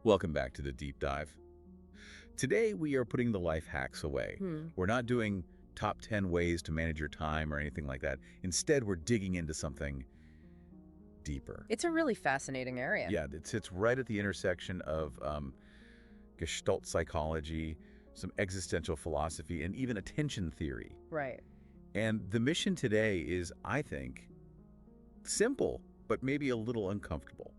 Welcome back to the deep dive. Today we are putting the life hacks away. We're not doing top 10 ways to manage your time or anything like that. Instead, we're digging into something deeper. It's a really fascinating area. Yeah, it sits right at the intersection of Gestalt psychology, some existential philosophy, and even attention theory. Right. And the mission today is, I think, simple, but maybe a little uncomfortable.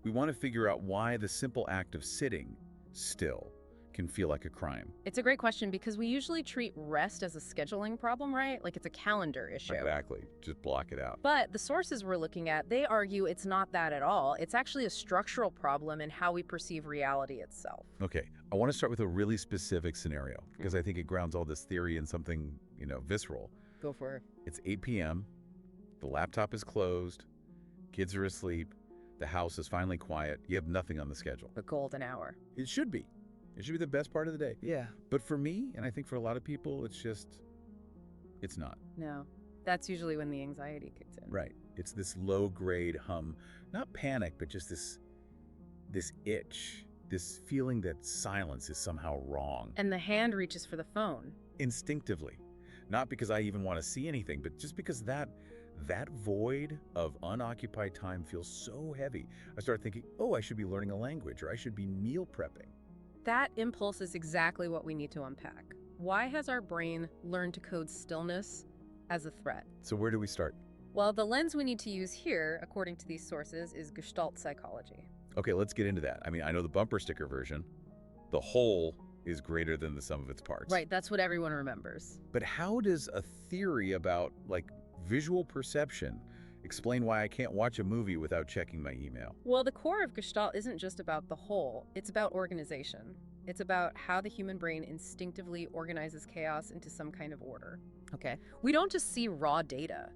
We want to figure out why the simple act of sitting still can feel like a crime. It's a great question because we usually treat rest as a scheduling problem, right? Like it's a calendar issue. Exactly. Just block it out. But the sources we're looking at, they argue it's not that at all. It's actually a structural problem in how we perceive reality itself. Okay, I want to start with a really specific scenario because I think it grounds all this theory in something, visceral. Go for it. It's 8 p.m., the laptop is closed, kids are asleep, the house is finally quiet, you have nothing on the schedule. The golden hour. It should be. It should be the best part of the day. Yeah. But for me, and I think for a lot of people, it's not. No. That's usually when the anxiety kicks in. Right. It's this low-grade hum, not panic, but just this itch, this feeling that silence is somehow wrong. And the hand reaches for the phone. Instinctively. Not because I even want to see anything, but just because that void of unoccupied time feels so heavy. I start thinking, oh, I should be learning a language, or I should be meal prepping. That impulse is exactly what we need to unpack. Why has our brain learned to code stillness as a threat? So where do we start? Well, the lens we need to use here, according to these sources, is Gestalt psychology. Okay, let's get into that. I mean, I know the bumper sticker version. The whole is greater than the sum of its parts. Right, that's what everyone remembers. But how does a theory about, visual perception explain why I can't watch a movie without checking my email? Well, the core of Gestalt isn't just about the whole, it's about organization. It's about how the human brain instinctively organizes chaos into some kind of order. Okay. We don't just see raw data.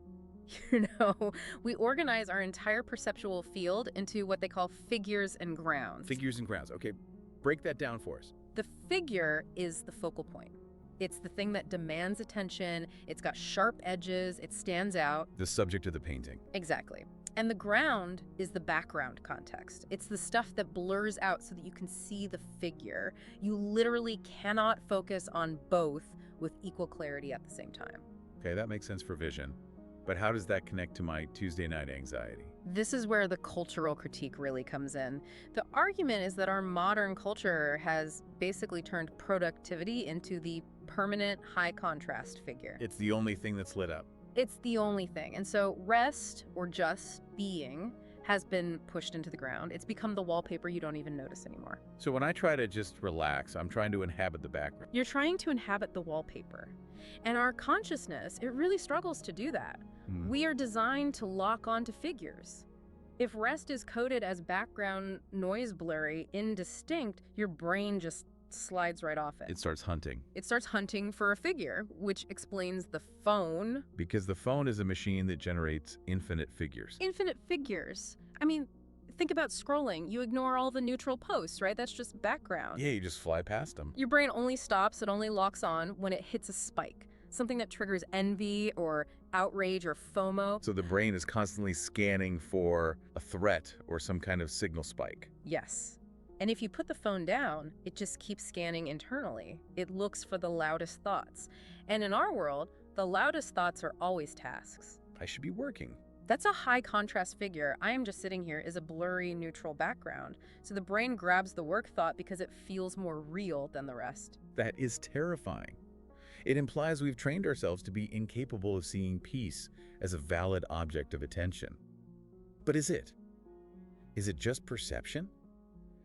We organize our entire perceptual field into what they call figures and grounds. Figures and grounds. Okay, break that down for us. The figure is the focal point. It's the thing that demands attention, it's got sharp edges, it stands out. The subject of the painting. Exactly. And the ground is the background context. It's the stuff that blurs out so that you can see the figure. You literally cannot focus on both with equal clarity at the same time. Okay, that makes sense for vision. But how does that connect to my Tuesday night anxiety? This is where the cultural critique really comes in. The argument is that our modern culture has basically turned productivity into the permanent high contrast figure. It's the only thing that's lit up. It's the only thing. And so rest, or just being, has been pushed into the ground. It's become the wallpaper you don't even notice anymore. So when I try to just relax, I'm trying to inhabit the background. You're trying to inhabit the wallpaper. And our consciousness, it really struggles to do that. We are designed to lock onto figures. If rest is coded as background noise blurry, indistinct, your brain just slides right off it. It starts hunting. It starts hunting for a figure, which explains the phone. Because the phone is a machine that generates infinite figures. Infinite figures. I mean, think about scrolling. You ignore all the neutral posts, right? That's just background. Yeah, you just fly past them. Your brain only stops, it only locks on when it hits a spike. Something that triggers envy or outrage or FOMO. So the brain is constantly scanning for a threat or some kind of signal spike. Yes. And if you put the phone down, it just keeps scanning internally. It looks for the loudest thoughts. And in our world, the loudest thoughts are always tasks. I should be working. That's a high contrast figure. I am just sitting here as a blurry neutral background. So the brain grabs the work thought because it feels more real than the rest. That is terrifying. It implies we've trained ourselves to be incapable of seeing peace as a valid object of attention. But is it? Is it just perception?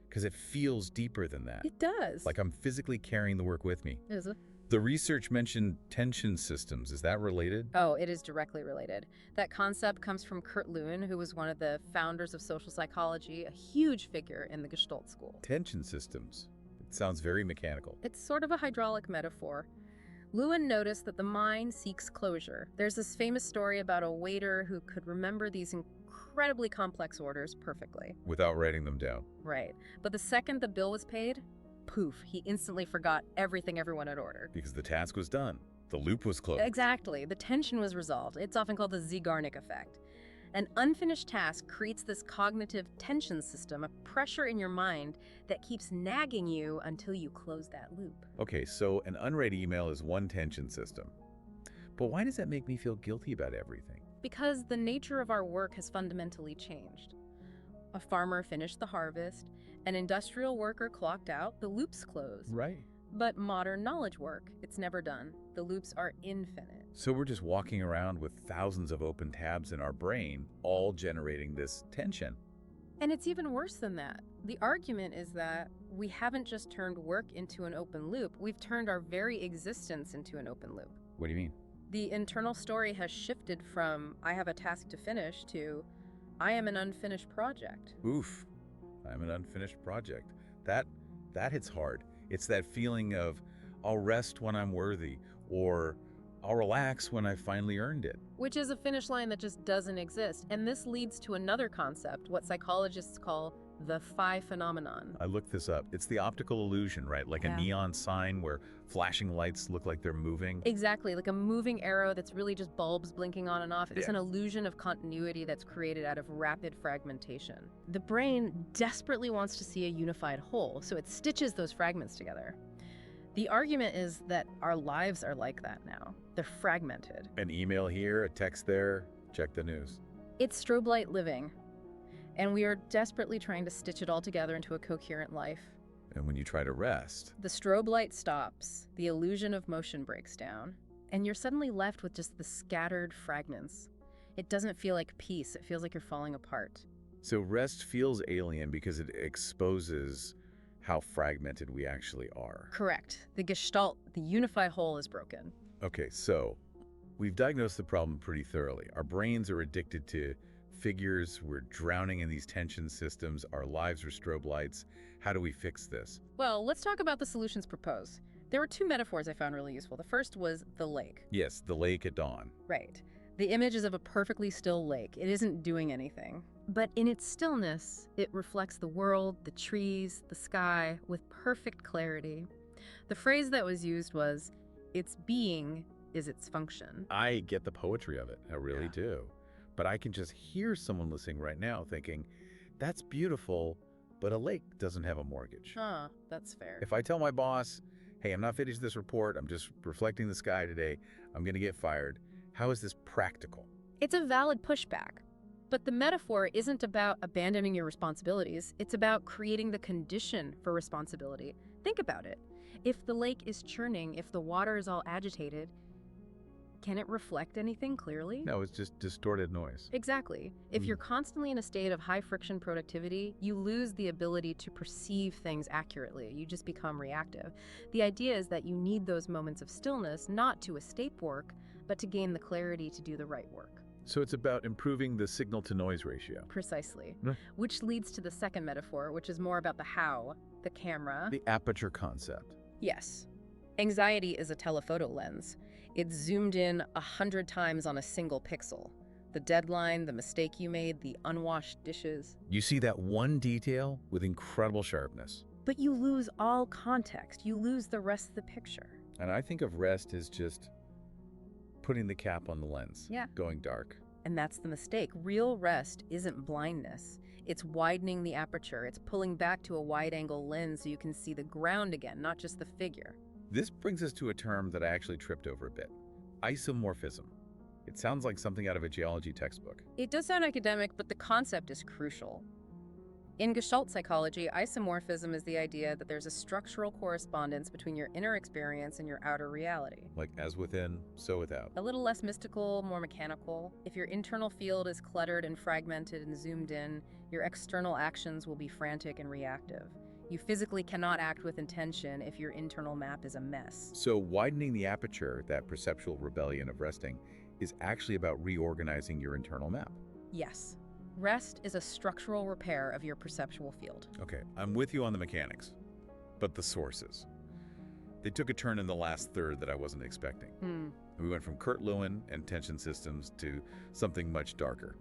Because it feels deeper than that. It does. Like I'm physically carrying the work with me. Is it? The research mentioned tension systems. Is that related? Oh, it is directly related. That concept comes from Kurt Lewin, who was one of the founders of social psychology, a huge figure in the Gestalt school. Tension systems. It sounds very mechanical. It's sort of a hydraulic metaphor. Lewin noticed that the mind seeks closure. There's this famous story about a waiter who could remember these incredibly complex orders perfectly. Without writing them down. Right. But the second the bill was paid, poof, he instantly forgot everything everyone had ordered. Because the task was done. The loop was closed. Exactly. The tension was resolved. It's often called the Zeigarnik effect. An unfinished task creates this cognitive tension system, a pressure in your mind that keeps nagging you until you close that loop. Okay, so an unread email is one tension system. But why does that make me feel guilty about everything? Because the nature of our work has fundamentally changed. A farmer finished the harvest, an industrial worker clocked out, the loop's closed. Right. But modern knowledge work, it's never done. The loops are infinite. So we're just walking around with thousands of open tabs in our brain, all generating this tension. And it's even worse than that. The argument is that we haven't just turned work into an open loop, we've turned our very existence into an open loop. What do you mean? The internal story has shifted from, I have a task to finish, to, I am an unfinished project. Oof, I'm an unfinished project. That hits hard. It's that feeling of, I'll rest when I'm worthy, or I'll relax when I finally earned it. Which is a finish line that just doesn't exist. And this leads to another concept, what psychologists call the phi phenomenon. I looked this up. It's the optical illusion, right? Like a neon sign where flashing lights look like they're moving. Exactly, like a moving arrow that's really just bulbs blinking on and off. It's an illusion of continuity that's created out of rapid fragmentation. The brain desperately wants to see a unified whole, so it stitches those fragments together. The argument is that our lives are like that now. They're fragmented. An email here, a text there, check the news. It's strobe light living. And we are desperately trying to stitch it all together into a coherent life. And when you try to rest, the strobe light stops, the illusion of motion breaks down, and you're suddenly left with just the scattered fragments. It doesn't feel like peace, it feels like you're falling apart. So rest feels alien because it exposes how fragmented we actually are. Correct. The gestalt, the unified whole, is broken. Okay, so we've diagnosed the problem pretty thoroughly. Our brains are addicted to figures, we're drowning in these tension systems, our lives are strobe lights. How do we fix this? Well, let's talk about the solutions proposed. There were two metaphors I found really useful. The first was the lake. Yes, the lake at dawn. Right. The image is of a perfectly still lake. It isn't doing anything. But in its stillness, it reflects the world, the trees, the sky, with perfect clarity. The phrase that was used was, its being is its function. I get the poetry of it, I really do. But I can just hear someone listening right now thinking, that's beautiful, but a lake doesn't have a mortgage. Huh, that's fair. If I tell my boss, hey, I'm not finished this report, I'm just reflecting the sky today, I'm going to get fired, how is this practical? It's a valid pushback. But the metaphor isn't about abandoning your responsibilities. It's about creating the condition for responsibility. Think about it. If the lake is churning, if the water is all agitated, can it reflect anything clearly? No, it's just distorted noise. Exactly. If you're constantly in a state of high-friction productivity, you lose the ability to perceive things accurately. You just become reactive. The idea is that you need those moments of stillness not to escape work, but to gain the clarity to do the right work. So it's about improving the signal-to-noise ratio. Precisely. Which leads to the second metaphor, which is more about the how, the camera. The aperture concept. Yes. Anxiety is a telephoto lens. It's zoomed in 100 times on a single pixel. The deadline, the mistake you made, the unwashed dishes. You see that one detail with incredible sharpness. But you lose all context. You lose the rest of the picture. And I think of rest as just putting the cap on the lens, going dark. And that's the mistake. Real rest isn't blindness. It's widening the aperture. It's pulling back to a wide-angle lens so you can see the ground again, not just the figure. This brings us to a term that I actually tripped over a bit. Isomorphism. It sounds like something out of a geology textbook. It does sound academic, but the concept is crucial. In Gestalt psychology, isomorphism is the idea that there's a structural correspondence between your inner experience and your outer reality. Like as within, so without. A little less mystical, more mechanical. If your internal field is cluttered and fragmented and zoomed in, your external actions will be frantic and reactive. You physically cannot act with intention if your internal map is a mess. So widening the aperture, that perceptual rebellion of resting, is actually about reorganizing your internal map. Yes. Rest is a structural repair of your perceptual field. Okay, I'm with you on the mechanics, but the sources. They took a turn in the last third that I wasn't expecting. We went from Kurt Lewin and tension systems to something much darker.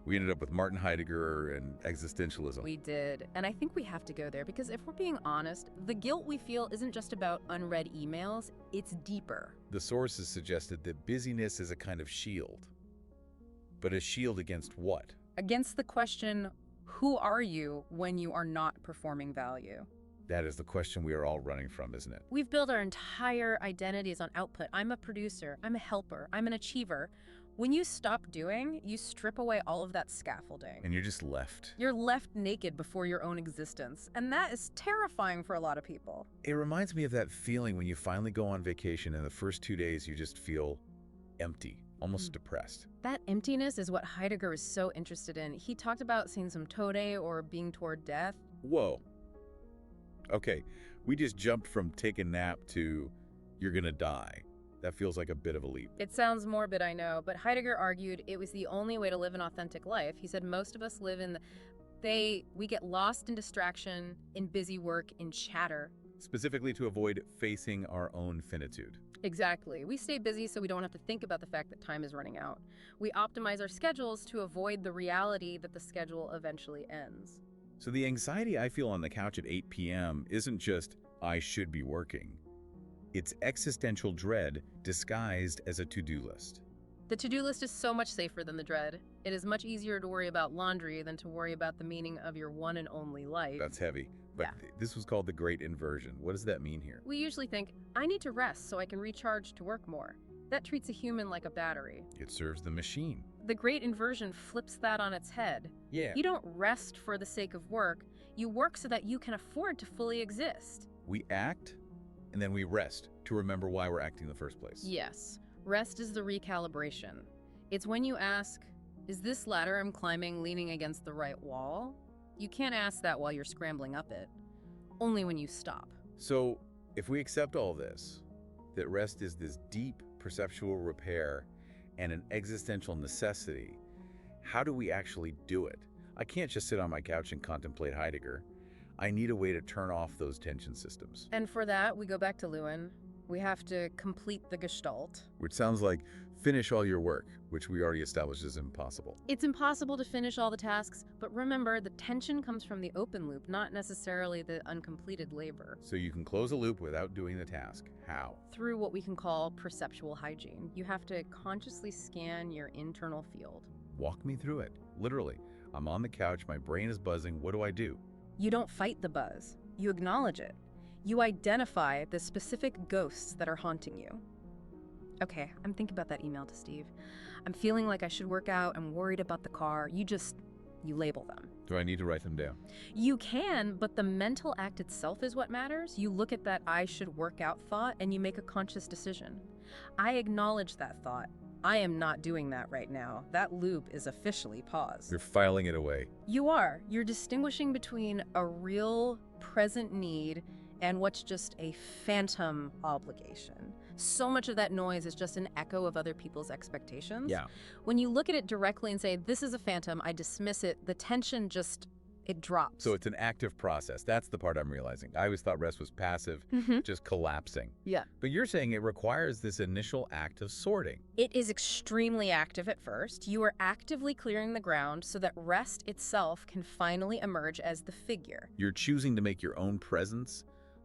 We ended up with Martin Heidegger and existentialism. We did, and I think we have to go there because if we're being honest, the guilt we feel isn't just about unread emails, it's deeper. The sources suggested that busyness is a kind of shield. But a shield against what? Against the question, who are you when you are not performing value? That is the question we are all running from, isn't it? We've built our entire identities on output. I'm a producer, I'm a helper, I'm an achiever. When you stop doing, you strip away all of that scaffolding. And you're just left. You're left naked before your own existence, and that is terrifying for a lot of people. It reminds me of that feeling when you finally go on vacation and the first 2 days you just feel empty, almost depressed. That emptiness is what Heidegger is so interested in. He talked about seeing some tode or being toward death. Whoa. Okay, we just jumped from take a nap to you're gonna die. That feels like a bit of a leap. It sounds morbid, I know, but Heidegger argued it was the only way to live an authentic life. He said most of us live in we get lost in distraction, in busy work, in chatter. Specifically to avoid facing our own finitude. Exactly. We stay busy so we don't have to think about the fact that time is running out. We optimize our schedules to avoid the reality that the schedule eventually ends. So the anxiety I feel on the couch at 8 p.m. isn't just, I should be working. It's existential dread disguised as a to-do list. The to-do list is so much safer than the dread. It is much easier to worry about laundry than to worry about the meaning of your one and only life. That's heavy. But this was called the Great Inversion. What does that mean here? We usually think, I need to rest so I can recharge to work more. That treats a human like a battery. It serves the machine. The Great Inversion flips that on its head. Yeah. You don't rest for the sake of work. You work so that you can afford to fully exist. We act, and then we rest to remember why we're acting in the first place. Yes. Rest is the recalibration. It's when you ask, is this ladder I'm climbing leaning against the right wall? You can't ask that while you're scrambling up it. Only when you stop. So, if we accept all this, that rest is this deep perceptual repair and an existential necessity, how do we actually do it? I can't just sit on my couch and contemplate Heidegger. I need a way to turn off those tension systems. And for that, we go back to Lewin. We have to complete the Gestalt. Which sounds like finish all your work, which we already established is impossible. It's impossible to finish all the tasks, but remember, the tension comes from the open loop, not necessarily the uncompleted labor. So you can close a loop without doing the task. How? Through what we can call perceptual hygiene. You have to consciously scan your internal field. Walk me through it. Literally. I'm on the couch, my brain is buzzing. What do? You don't fight the buzz. You acknowledge it. You identify the specific ghosts that are haunting you. Okay, I'm thinking about that email to Steve. I'm feeling like I should work out. I'm worried about the car. You label them. Do I need to write them down? You can, but the mental act itself is what matters. You look at that I should work out thought and you make a conscious decision. I acknowledge that thought. I am not doing that right now. That loop is officially paused. You're filing it away. You are. You're distinguishing between a real present need and what's just a phantom obligation. So much of that noise is just an echo of other people's expectations. Yeah. When you look at it directly and say, this is a phantom, I dismiss it, the tension it drops. So it's an active process. That's the part I'm realizing. I always thought rest was passive, just collapsing. Yeah. But you're saying it requires this initial act of sorting. It is extremely active at first. You are actively clearing the ground so that rest itself can finally emerge as the figure. You're choosing to make your own presence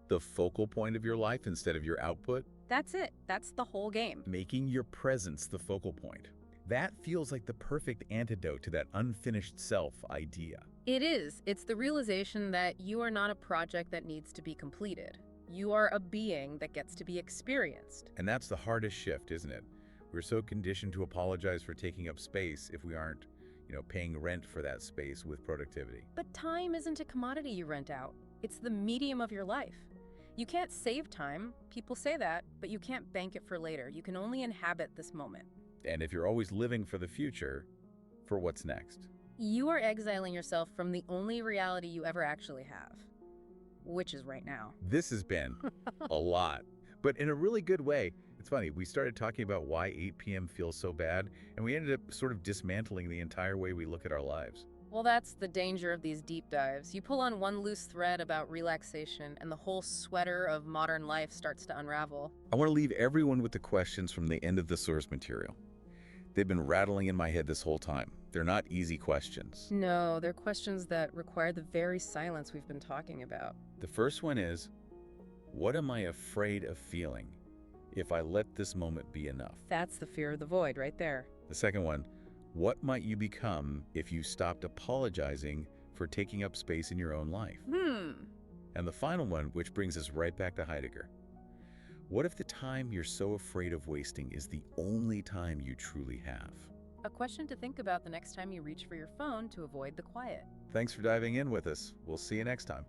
the focal point of your life instead of your output. That's it. That's the whole game. Making your presence the focal point. That feels like the perfect antidote to that unfinished self idea. It is. It's the realization that you are not a project that needs to be completed. You are a being that gets to be experienced. And that's the hardest shift, isn't it? We're so conditioned to apologize for taking up space if we aren't, paying rent for that space with productivity. But time isn't a commodity you rent out. It's the medium of your life. You can't save time. People say that, but you can't bank it for later. You can only inhabit this moment. And if you're always living for the future, for what's next? You are exiling yourself from the only reality you ever actually have, which is right now. This has been a lot, but in a really good way. It's funny, we started talking about why 8 p.m. feels so bad, and we ended up sort of dismantling the entire way we look at our lives. Well, that's the danger of these deep dives. You pull on one loose thread about relaxation, and the whole sweater of modern life starts to unravel. I want to leave everyone with the questions from the end of the source material. They've been rattling in my head this whole time. They're not easy questions. No, they're questions that require the very silence we've been talking about. The first one is, what am I afraid of feeling if I let this moment be enough? That's the fear of the void right there. The second one, What might you become if you stopped apologizing for taking up space in your own life? And the final one, which brings us right back to Heidegger. What if the time you're so afraid of wasting is the only time you truly have? A question to think about the next time you reach for your phone to avoid the quiet. Thanks for diving in with us. We'll see you next time.